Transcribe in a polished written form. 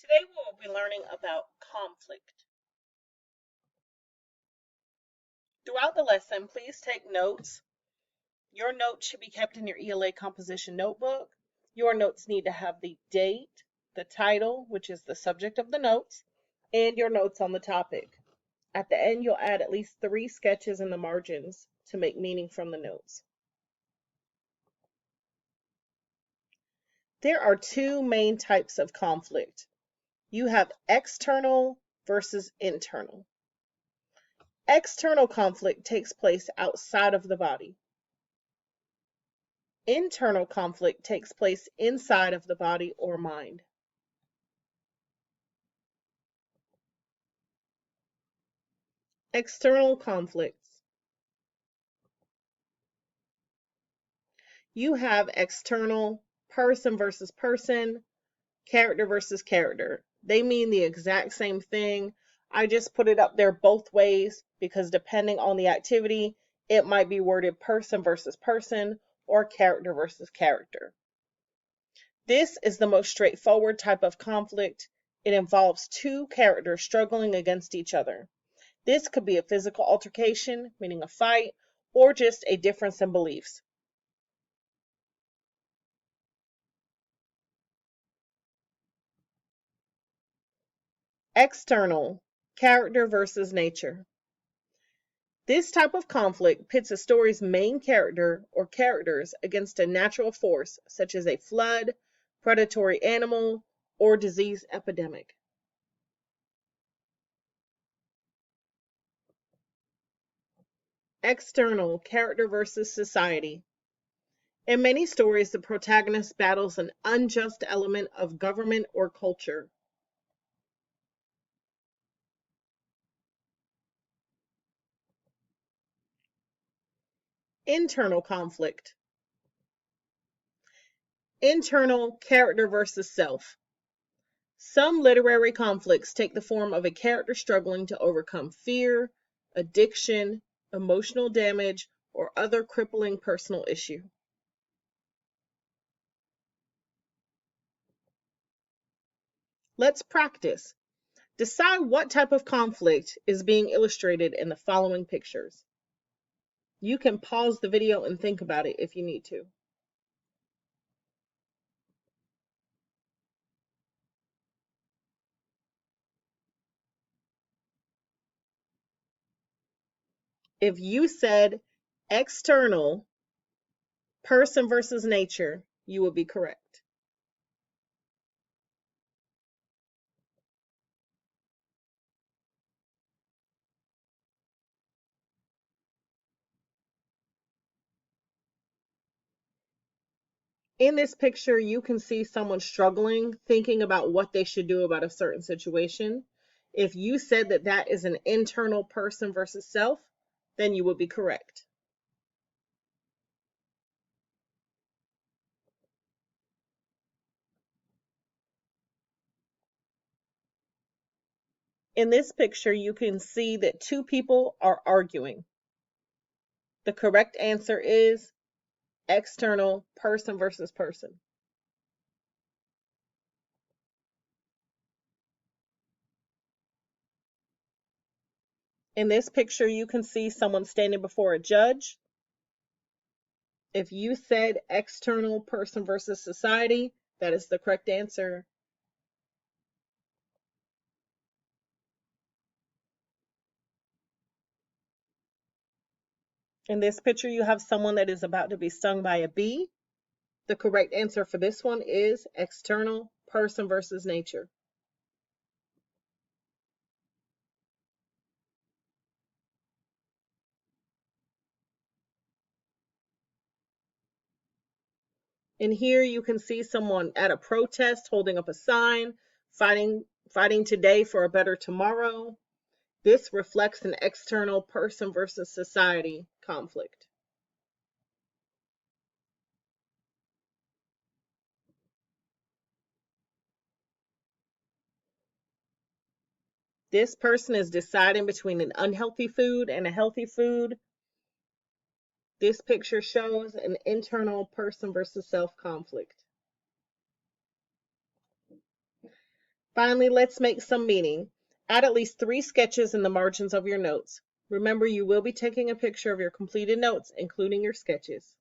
Today we will be learning about conflict. Throughout the lesson, please take notes. Your notes should be kept in your ELA composition notebook. Your notes need to have the date, the title, which is the subject of the notes, and your notes on the topic. At the end, you'll add at least 3 sketches in the margins to make meaning from the notes. There are 2 main types of conflict. You have external versus internal. External conflict takes place outside of the body. Internal conflict takes place inside of the body or mind. External conflicts. You have external person versus person, character versus character. They mean the exact same thing. I just put it up there both ways because depending on the activity, it might be worded person versus person or character versus character. This is the most straightforward type of conflict. It involves 2 characters struggling against each other. This could be a physical altercation, meaning a fight, or just a difference in beliefs. External, character versus nature. This type of conflict pits a story's main character or characters against a natural force such as a flood, predatory animal, or disease epidemic. External, character versus society. In many stories, the protagonist battles an unjust element of government or culture. Internal conflict. Internal, character versus self. Some literary conflicts take the form of a character struggling to overcome fear, addiction, emotional damage, or other crippling personal issue. Let's practice. Decide what type of conflict is being illustrated in the following pictures. You can pause the video and think about it if you need to. If you said external, person versus nature, you would be correct. In this picture, you can see someone struggling, thinking about what they should do about a certain situation. If you said that that is an internal person versus self, then you would be correct. In this picture, you can see that 2 people are arguing. The correct answer is external, person versus person. In this picture, you can see someone standing before a judge. If you said external, person versus society, that is the correct answer. In this picture, you have someone that is about to be stung by a bee. The correct answer for this one is external, person versus nature. And here you can see someone at a protest holding up a sign, fighting today for a better tomorrow. This reflects an external person versus society conflict. This person is deciding between an unhealthy food and a healthy food. This picture shows an internal person versus self conflict. Finally, let's make some meaning. Add at least 3 sketches in the margins of your notes. Remember, you will be taking a picture of your completed notes, including your sketches.